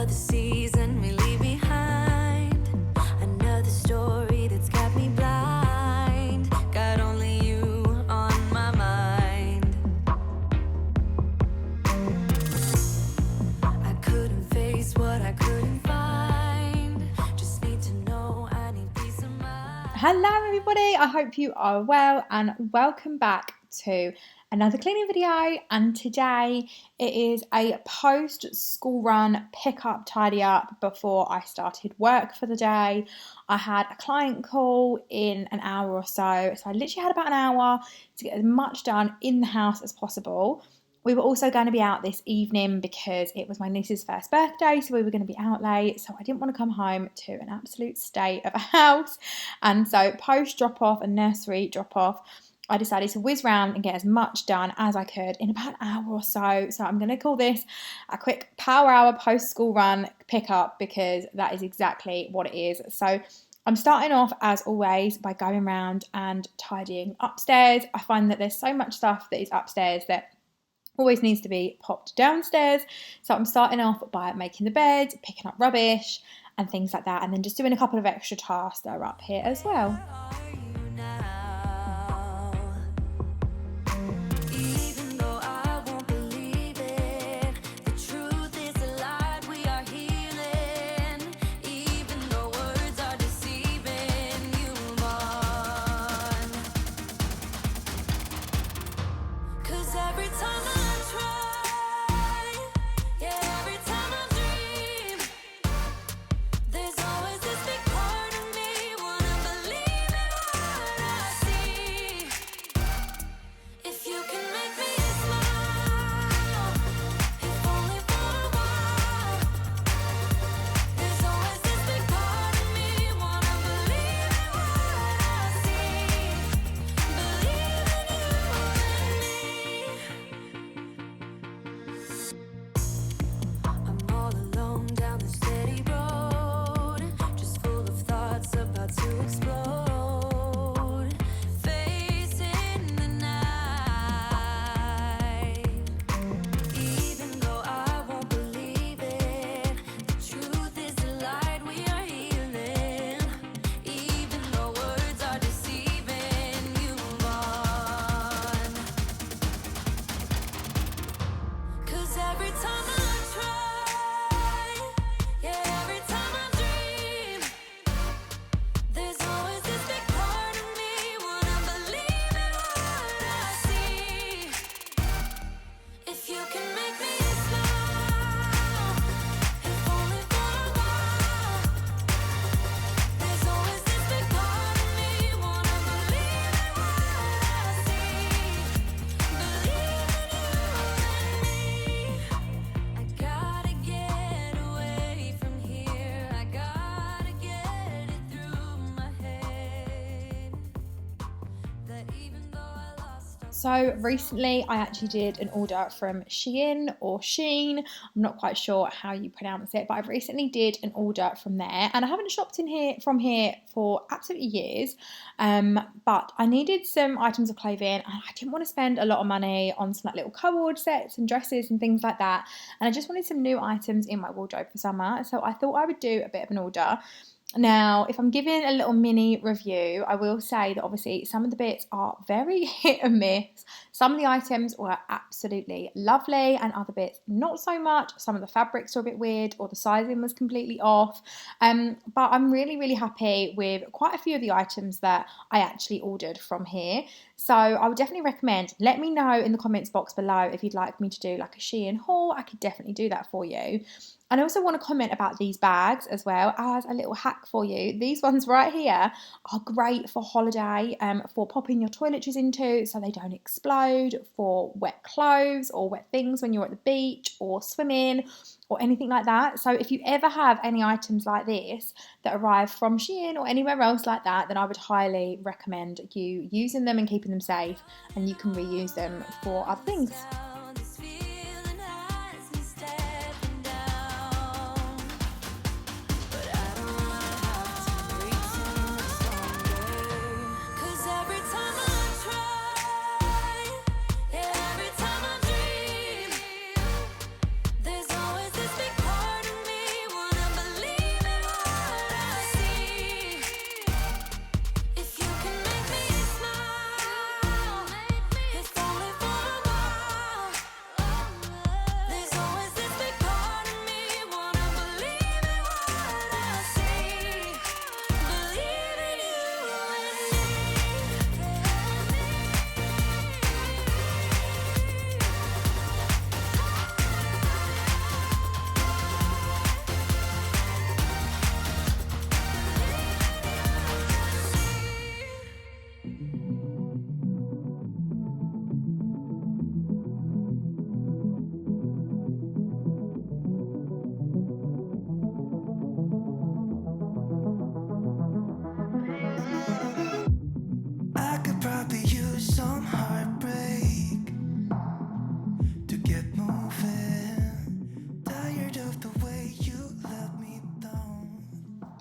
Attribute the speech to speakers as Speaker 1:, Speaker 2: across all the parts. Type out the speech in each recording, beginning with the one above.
Speaker 1: Another season we leave behind. Another story that's got me blind. Got only you on my mind. I couldn't face what I couldn't find. Just need to know I need peace of mind.
Speaker 2: Hello everybody, I hope you are well and welcome back to another cleaning video. And today it is a post school run pick up tidy up before I started work for the day. I had a client call in an hour or so I literally had about an hour to get as much done in the house as possible. We were also going to be out this evening because it was my niece's first birthday, so we were going to be out late, so I didn't want to come home to an absolute state of a house. And so post drop off and nursery drop off, I decided to whiz round and get as much done as I could in about an hour or so. So I'm going to call this a quick power hour post school run pick up because that is exactly what it is. So I'm starting off, as always, by going around and tidying upstairs. I find that there's so much stuff that is upstairs that always needs to be popped downstairs. So I'm starting off by making the bed, picking up rubbish and things like that, and then just doing a couple of extra tasks that are up here as well. So recently I actually did an order from Shein or Sheen. I'm not quite sure how you pronounce it, but I recently did an order from there and I haven't shopped from here for absolutely years. But I needed some items of clothing and I didn't want to spend a lot of money on some like little co-ord sets and dresses and things like that. And I just wanted some new items in my wardrobe for summer. So I thought I would do a bit of an order. Now, if I'm giving a little mini review, I will say that obviously some of the bits are very hit and miss. Some of the items were absolutely lovely and other bits not so much. Some of the fabrics are a bit weird or the sizing was completely off. But I'm really, really happy with quite a few of the items that I actually ordered from here. So I would definitely recommend, let me know in the comments box below if you'd like me to do like a Shein haul. I could definitely do that for you. And I also want to comment about these bags as well as a little hack for you. These ones right here are great for holiday, for popping your toiletries into so they don't explode, for wet clothes or wet things when you're at the beach or swimming or anything like that. So if you ever have any items like this that arrive from Shein or anywhere else like that, then I would highly recommend you using them and keeping them safe, and you can reuse them for other things.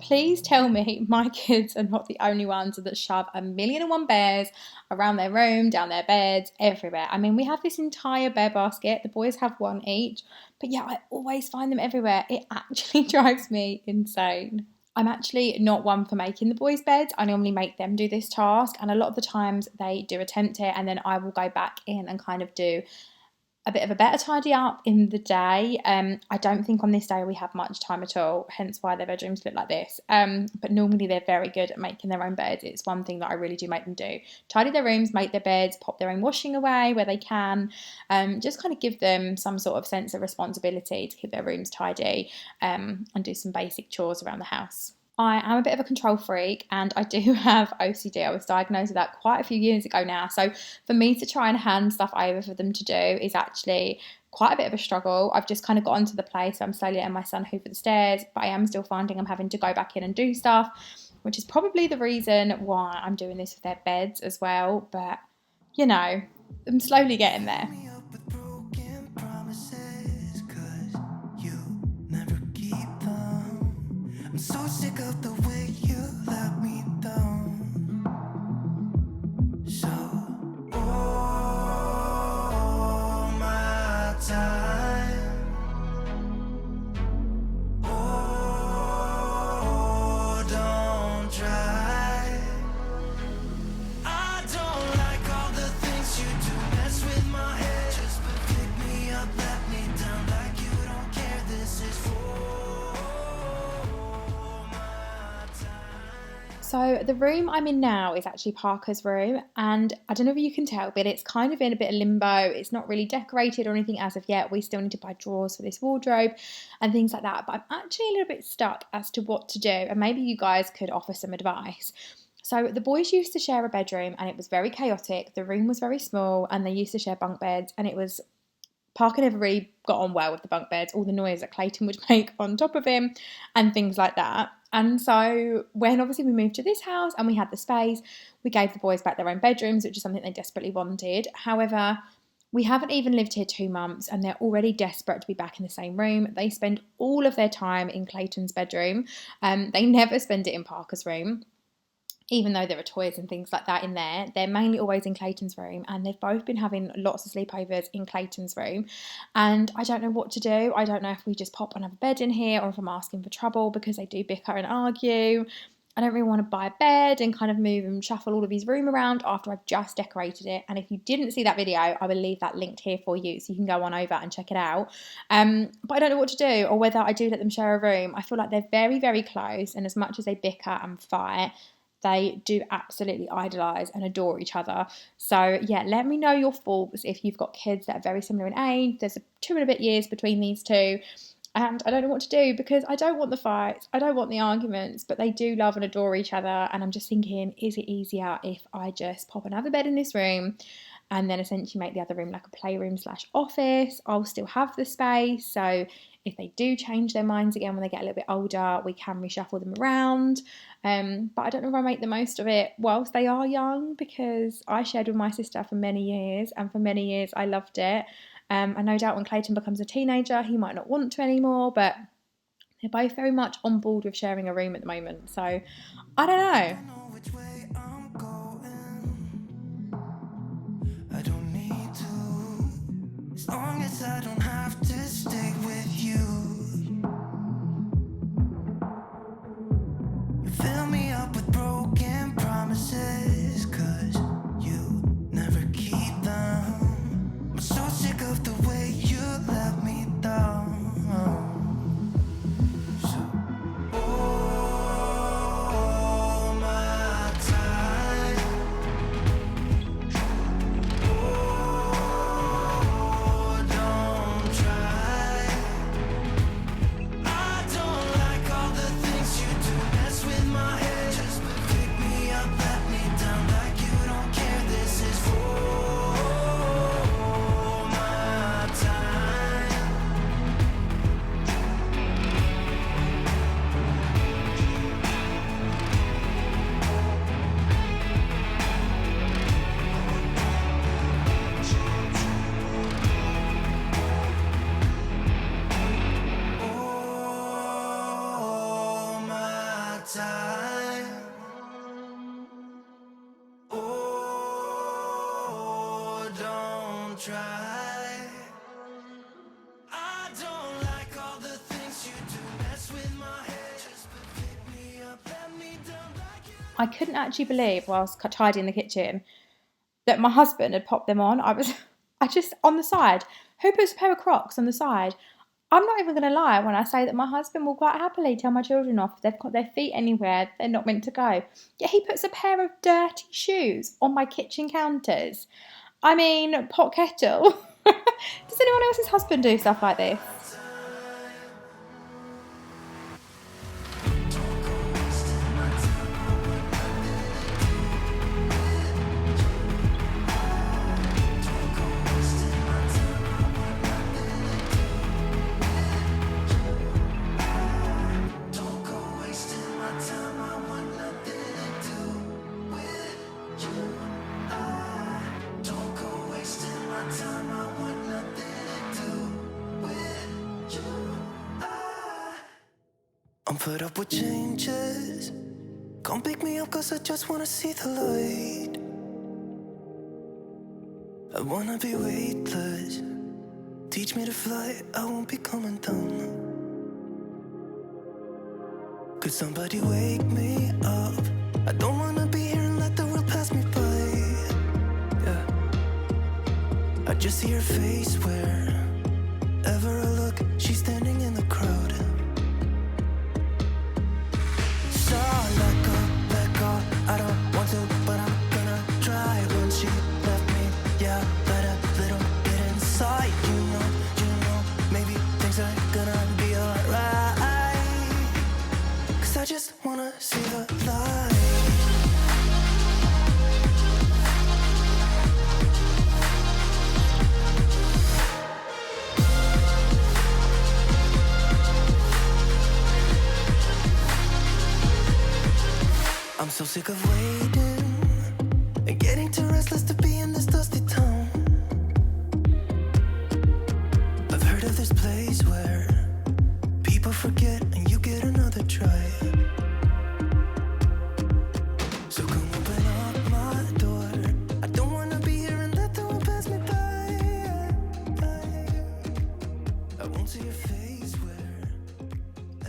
Speaker 2: please tell me my kids are not the only ones that shove a million and one bears around their room, down their beds, everywhere. I mean, we have this entire bear basket. The boys have one each, but yeah, I always find them everywhere. It actually drives me insane. I'm actually not one for making the boys' beds. I normally make them do this task, and a lot of the times they do attempt it, and then I will go back in and kind of do a bit of a better tidy up in the day. I don't think on this day we have much time at all, hence why their bedrooms look like this. But normally they're very good at making their own beds. It's one thing that I really do make them do. Tidy their rooms, make their beds, pop their own washing away where they can. Just kind of give them some sort of sense of responsibility to keep their rooms tidy, and do some basic chores around the house. I am a bit of a control freak and I do have OCD. I was diagnosed with that quite a few years ago now. So for me to try and hand stuff over for them to do is actually quite a bit of a struggle. I've just kind of gotten to the place where I'm slowly letting my son hoover the stairs, but I am still finding I'm having to go back in and do stuff, which is probably the reason why I'm doing this with their beds as well. But, you know, I'm slowly getting there.
Speaker 1: I'm so sick of the way you let me down. So, all my time, oh, don't try. I don't like all the things you do, mess with my head. Just pick me up, let me down like you don't care. This is for.
Speaker 2: So the room I'm in now is actually Parker's room, and I don't know if you can tell, but it's kind of in a bit of limbo. It's not really decorated or anything as of yet. We still need to buy drawers for this wardrobe and things like that, but I'm actually a little bit stuck as to what to do, and maybe you guys could offer some advice. So the boys used to share a bedroom and it was very chaotic. The room was very small and they used to share bunk beds, and it was Parker never really got on well with the bunk beds, all the noise that Clayton would make on top of him and things like that. And so when obviously we moved to this house and we had the space, we gave the boys back their own bedrooms, which is something they desperately wanted. However, we haven't even lived here 2 months and they're already desperate to be back in the same room. They spend all of their time in Clayton's bedroom. They never spend it in Parker's room. Even though there are toys and things like that in there, they're mainly always in Clayton's room, and they've both been having lots of sleepovers in Clayton's room, and I don't know what to do. I don't know if we just pop another bed in here or if I'm asking for trouble, because they do bicker and argue. I don't really want to buy a bed and kind of move and shuffle all of his room around after I've just decorated it. And if you didn't see that video, I will leave that linked here for you so you can go on over and check it out. But I don't know what to do, or whether I do let them share a room. I feel like they're very, very close, and as much as they bicker and fight, they do absolutely idolise and adore each other. So yeah, let me know your thoughts if you've got kids that are very similar in age. There's 2 and a bit years between these two, and I don't know what to do, because I don't want the fights, I don't want the arguments, but they do love and adore each other. And I'm just thinking, is it easier if I just pop another bed in this room and then essentially make the other room like a playroom / office? I'll still have the space, so if they do change their minds again when they get a little bit older, we can reshuffle them around. But I don't know if I make the most of it whilst they are young, because I shared with my sister for many years, and for many years I loved it. And no doubt when Clayton becomes a teenager, he might not want to anymore, but they're both very much on board with sharing a room at the moment. So I don't know.
Speaker 1: I don't need to, as long as I don't have to stick with you. You fill me up with broken promises, 'cause you never keep them. I'm so sick of the way you let me down. So, all my time, oh, don't time. Oh, don't try. I don't like all the things you do. Mess with my head. Just pick me up, let me down like you.
Speaker 2: I couldn't actually believe whilst tidying the kitchen that my husband had popped them on. I just, on the side, who puts a pair of Crocs on the side? I'm not even going to lie when I say that my husband will quite happily tell my children off if they've got their feet anywhere they're not meant to go. Yet he puts a pair of dirty shoes on my kitchen counters. I mean, pot kettle. Does anyone else's husband do stuff like this?
Speaker 1: I'm fed up with changes. Come pick me up cause I just wanna see the light. I wanna be weightless. Teach me to fly, I won't be coming down. Could somebody wake me up? I don't wanna be here and let the world pass me by. Yeah. I just see her face wherever I look. She's standing in the crowd. So let go, I don't want to, but I'm gonna try. When she left me, yeah, let a little bit inside. You know, maybe things are gonna be alright. Cause I just wanna see the light. I'm so sick of waiting and getting too restless to be in this dusty town. I've heard of this place where people forget and you get another try. So come open up my door. I don't wanna be here and let the world pass me by. I won't see your face where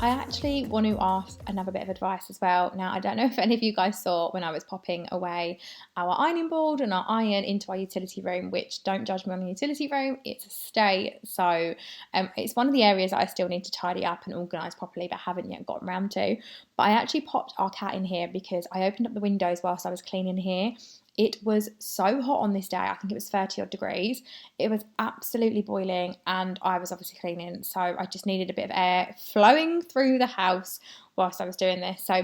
Speaker 2: I actually want to ask another bit of advice as well. Now, I don't know if any of you guys saw when I was popping away our ironing board and our iron into our utility room, which, don't judge me on the utility room, it's a state. So it's one of the areas that I still need to tidy up and organise properly, but haven't yet gotten around to. But I actually popped our cat in here because I opened up the windows whilst I was cleaning here. It was so hot on this day. I think it was 30 odd degrees. It was absolutely boiling and I was obviously cleaning. So I just needed a bit of air flowing through the house whilst I was doing this. So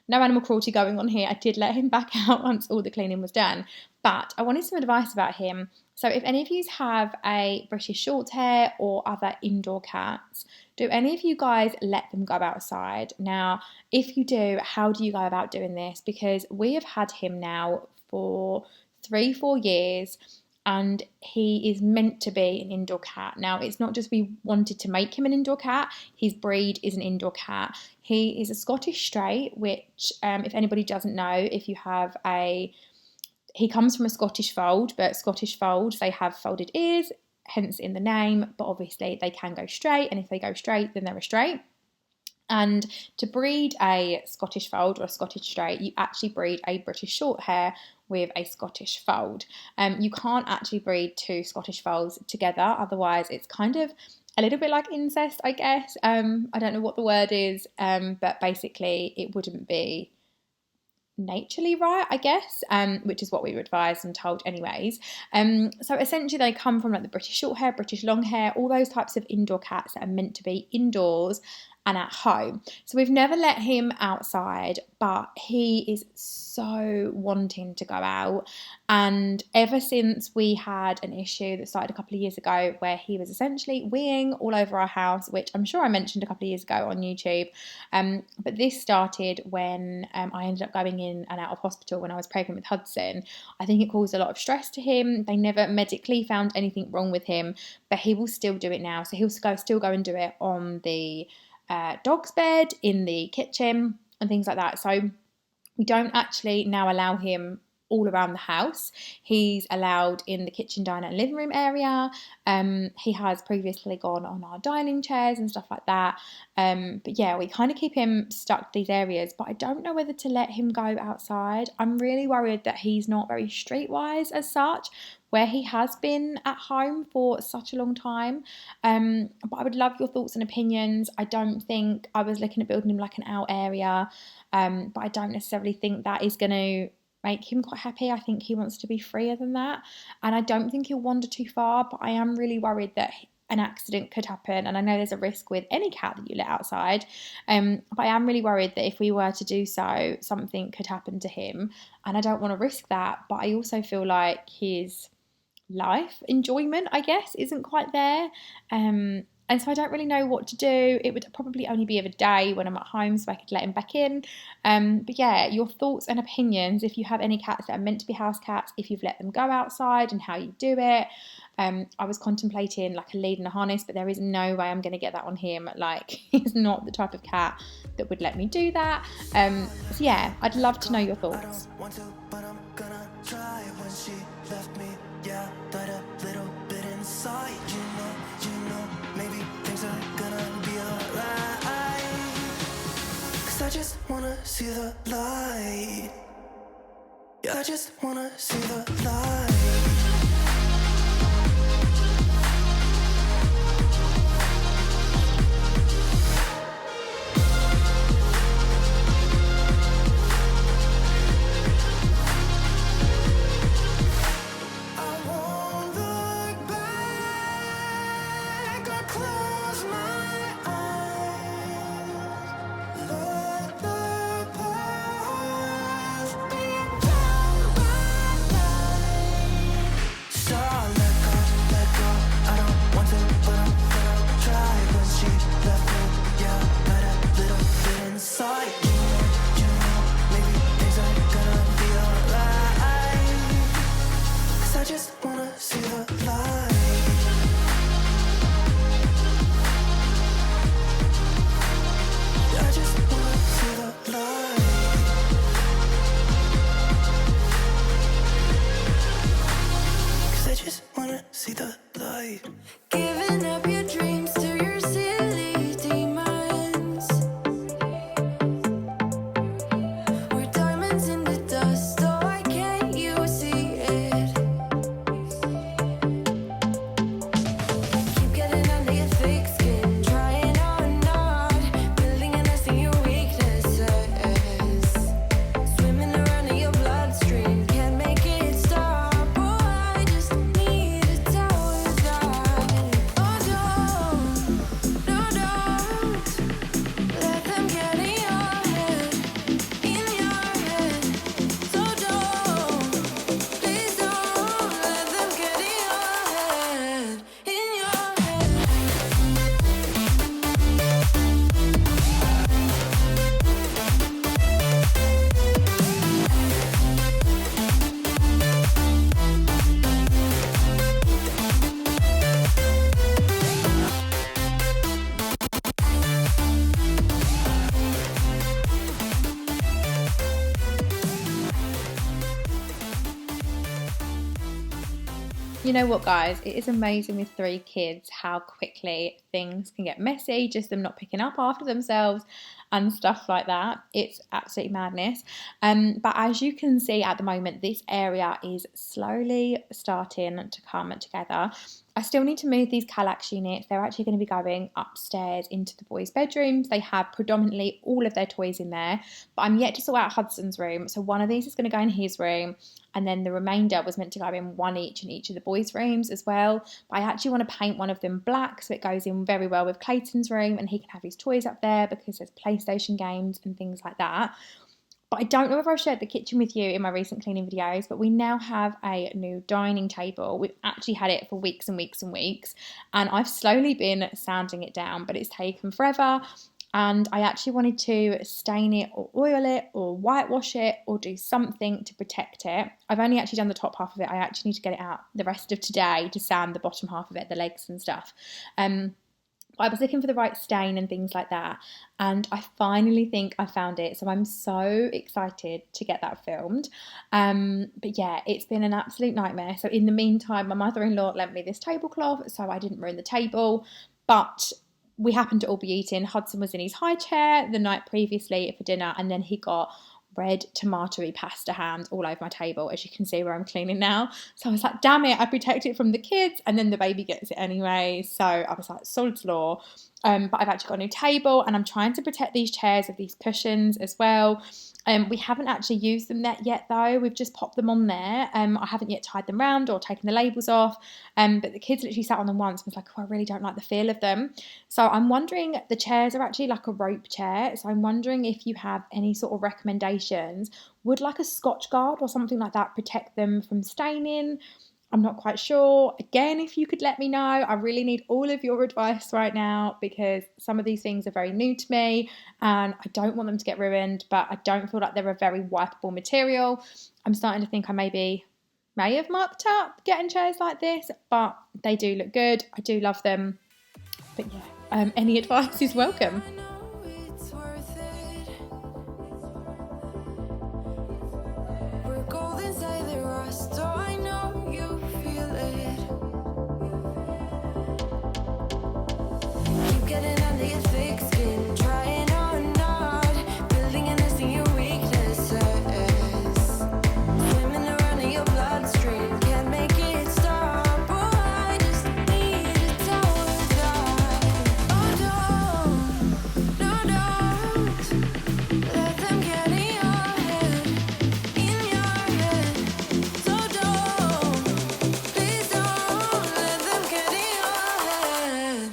Speaker 2: no animal cruelty going on here. I did let him back out once all the cleaning was done. But I wanted some advice about him. So if any of you have a British short hair or other indoor cats, do any of you guys let them go outside? Now, if you do, how do you go about doing this? Because we have had him now for 3-4 years and he is meant to be an indoor cat. Now, it's not just we wanted to make him an indoor cat, his breed is an indoor cat. He is a Scottish Strait, which if anybody doesn't know, if you have he comes from a Scottish fold, but Scottish folds, they have folded ears, hence in the name, but obviously they can go straight, and if they go straight, then they're a straight. And to breed a Scottish fold or a Scottish Strait, you actually breed a British Shorthair with a Scottish fold. You can't actually breed two Scottish folds together, otherwise it's kind of a little bit like incest, I guess. I don't know what the word is, but basically it wouldn't be naturally right, I guess, which is what we were advised and told anyways. So essentially they come from like the British short hair, British long hair, all those types of indoor cats that are meant to be indoors and at home. So we've never let him outside, but he is so wanting to go out. And ever since we had an issue that started a couple of years ago where he was essentially weeing all over our house, which I'm sure I mentioned a couple of years ago on YouTube, but this started when I ended up going in and out of hospital when I was pregnant with Hudson. I think it caused a lot of stress to him. They never medically found anything wrong with him, but he will still do it now. So he'll still go and do it on the dog's bed, in the kitchen, and things like that. So we don't actually now allow him all around the house. He's allowed in the kitchen, diner and living room area. He has previously gone on our dining chairs and stuff like that. But yeah, we kind of keep him stuck to these areas, but I don't know whether to let him go outside. I'm really worried that he's not very streetwise as such, where he has been at home for such a long time. But I would love your thoughts and opinions. I don't think I was looking at building him like an out area, but I don't necessarily think that is going to make him quite happy. I think he wants to be freer than that, and I don't think he'll wander too far, but I am really worried that an accident could happen, and I know there's a risk with any cat that you let outside, but I am really worried that if we were to do so, something could happen to him, and I don't want to risk that, but I also feel like his life enjoyment, I guess, isn't quite there. And so I don't really know what to do. It would probably only be of a day when I'm at home, so I could let him back in. But yeah, your thoughts and opinions, if you have any cats that are meant to be house cats, if you've let them go outside and how you do it. I was contemplating like a lead and a harness, but there is no way I'm going to get that on him. Like, he's not the type of cat that would let me do that. So yeah, I'd love to know your thoughts.
Speaker 1: Yeah, but a little bit inside, maybe things are gonna be alright. 'Cause I just wanna see the light. Yeah, I just wanna see the light. See the light. Giving up your dreams to your silly demons. We're diamonds in the dust, so why can't you see it? Keep getting under your thick skin, trying on not building a nest in your weaknesses. Swimming around in your bloodstream, can't make it stop. Oh, I just need to tell you that. Oh, don't, no, don't let them get in your head, So don't, please don't let them get in your head,
Speaker 2: You know what, guys? It is amazing with 3 kids how quickly things can get messy, just them not picking up after themselves and stuff like that. It's absolutely madness. But as you can see at the moment, this area is slowly starting to come together. I still need to move these Kallax units. They're actually going to be going upstairs into the boys' bedrooms. They have predominantly all of their toys in there, but I'm yet to sort out Hudson's room. So one of these is going to go in his room, and then the remainder was meant to go in one each in each of the boys' rooms as well. But I actually want to paint one of them black so it goes in very well with Clayton's room, and he can have his toys up there because there's PlayStation games and things like that. But I don't know if I've shared the kitchen with you in my recent cleaning videos, but we now have a new dining table. We've actually had it for weeks and weeks and weeks, and I've slowly been sanding it down, but it's taken forever. And I actually wanted to stain it or oil it or whitewash it or do something to protect it. I've only actually done the top half of it. I actually need to get it out the rest of today to sand the bottom half of it, the legs and stuff. But I was looking for the right stain and things like that, and I finally think I found it. So I'm so excited to get that filmed. But yeah, it's been an absolute nightmare. So in the meantime, my mother-in-law lent me this tablecloth, so I didn't ruin the table. But we happened to all be eating. Hudson was in his high chair the night previously for dinner, and then he got red tomatoey pasta hands all over my table, as you can see where I'm cleaning now. So I was like, damn it, I protect it from the kids, and then the baby gets it anyway. So I was like, sod's law. But I've actually got a new table, and I'm trying to protect these chairs with these cushions as well. We haven't actually used them yet though. We've just popped them on there. I haven't yet tied them round or taken the labels off. But the kids literally sat on them once and was like, oh, I really don't like the feel of them. So I'm wondering, the chairs are actually like a rope chair. So I'm wondering if you have any sort of recommendations. Would like a Scotch guard or something like that protect them from staining? I'm not quite sure. Again, if you could let me know, I really need all of your advice right now, because some of these things are very new to me and I don't want them to get ruined, but I don't feel like they're a very wipeable material. I'm starting to think I may have mucked up getting chairs like this, but they do look good. I do love them. But yeah, any advice is welcome.
Speaker 1: I know it's worth it. We're gold inside the rust, so I know you feel it. Keep getting under your thick skin, trying or not, building and nesting your weaknesses. Swimming around in your bloodstream, can't make it stop. Oh, I just need to tell that. Oh, don't let them get in your head, So don't, please don't let them get in your head,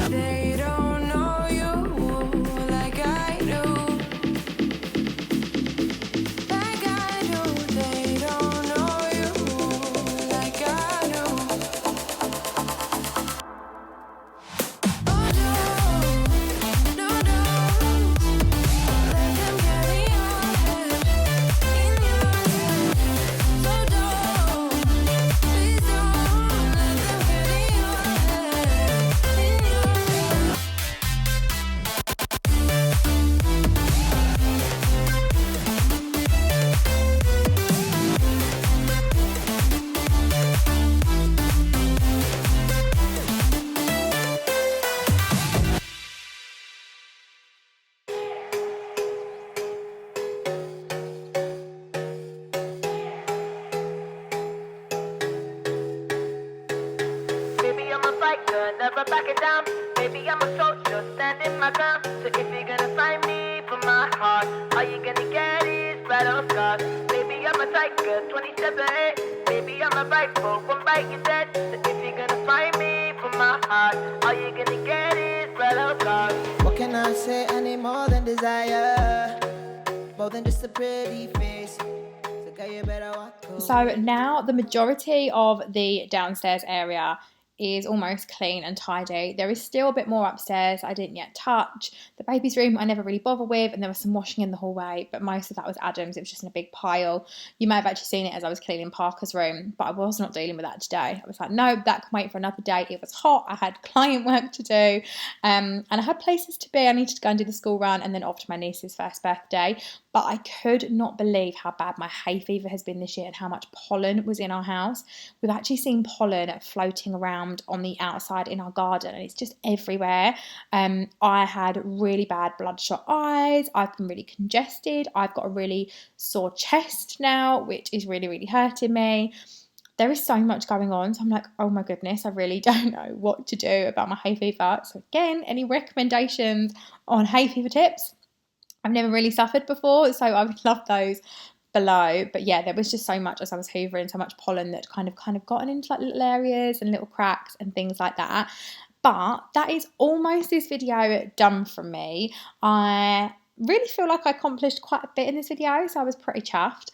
Speaker 1: They don't know you like I do. Like I do. They don't know you like I do. Oh, don't, no, don't let them get in your head, So don't, please don't let them get in your head, Baby, I'm a fighter, never backing down. Baby, I'm a soldier, standing my ground. So if you're gonna find me for my heart, all you gonna get is battle scars. Baby, I'm a tiger, 27. Baby, I'm a rifle, one bite you dead. So if you're gonna find me for my heart, all you gonna get is battle scars. What can I say? I need more than desire, more than just a pretty face. So girl, you better walk away.
Speaker 2: So now the majority of the downstairs area is almost clean and tidy. There is still a bit more upstairs I didn't yet touch. The baby's room I never really bother with, and there was some washing in the hallway, but most of that was Adam's. It was just in a big pile. You may have actually seen it as I was cleaning Parker's room, but I was not dealing with that today. I was like, no, that can wait for another day. It was hot. I had client work to do, and I had places to be. I needed to go and do the school run and then off to my niece's first birthday. But I could not believe how bad my hay fever has been this year and how much pollen was in our house. We've actually seen pollen floating around on the outside in our garden, and it's just everywhere. I had really bad bloodshot eyes. I've been really congested. I've got a really sore chest now, which is really, really hurting me. There is so much going on. So I'm like, oh my goodness, I really don't know what to do about my hay fever. So again, any recommendations on hay fever tips? I've never really suffered before, so I would love those below. But yeah, there was just so much as I was hoovering, so much pollen that kind of gotten into like little areas and little cracks and things like that. But that is almost this video done from me. I really feel like I accomplished quite a bit in this video, so I was pretty chuffed.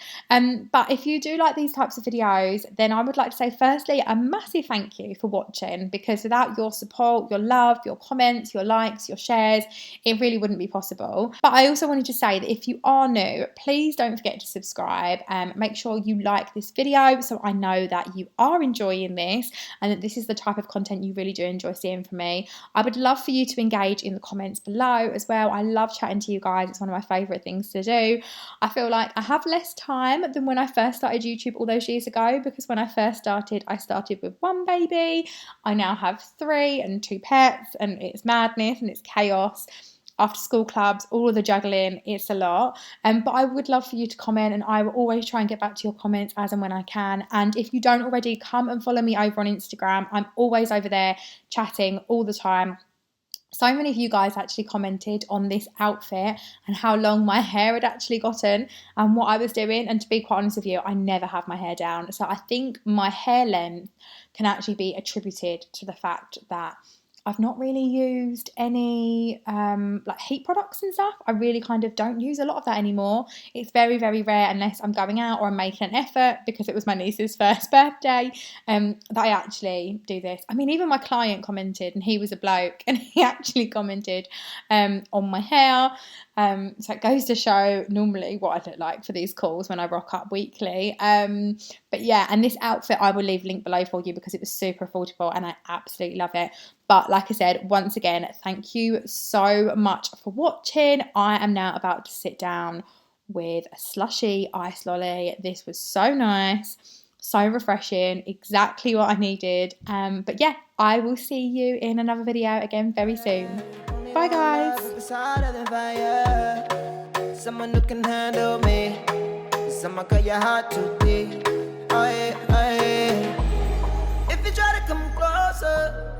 Speaker 2: But if you do like these types of videos, then I would like to say firstly a massive thank you for watching, because without your support, your love, your comments, your likes, your shares, it really wouldn't be possible. But I also wanted to say that if you are new, please don't forget to subscribe and make sure you like this video so I know that you are enjoying this and that this is the type of content you really do enjoy seeing from me. I would love for you to engage in the comments below as well. I love chatting to you guys. It's one of my favourite things to do. I feel like I have less time than when I first started YouTube all those years ago, because when I first started, I started with 1 baby. I now have 3 and 2 pets, and it's madness and it's chaos. After school clubs, all of the juggling, it's a lot. But I would love for you to comment, and I will always try and get back to your comments as and when I can. And if you don't already, come and follow me over on Instagram. I'm always over there chatting all the time. So many of you guys actually commented on this outfit and how long my hair had actually gotten and what I was doing. And to be quite honest with you, I never have my hair down. So I think my hair length can actually be attributed to the fact that I've not really used any like heat products and stuff. I really kind of don't use a lot of that anymore. It's very, very rare unless I'm going out or I'm making an effort, because it was my niece's first birthday, that I actually do this. I mean, even my client commented, and he was a bloke, and he actually commented on my hair. So it goes to show normally what I look like for these calls when I rock up weekly. But yeah, and this outfit I will leave a link below for you because it was super affordable and I absolutely love it. But like I said, once again, thank you so much for watching. I am now about to sit down with a slushy ice lolly. This was so nice, so refreshing, exactly what I needed. But yeah, I will see you in another video again very soon. Bye guys.
Speaker 1: Someone who can handle me. Someone cut your heart too deep. If you try to come closer,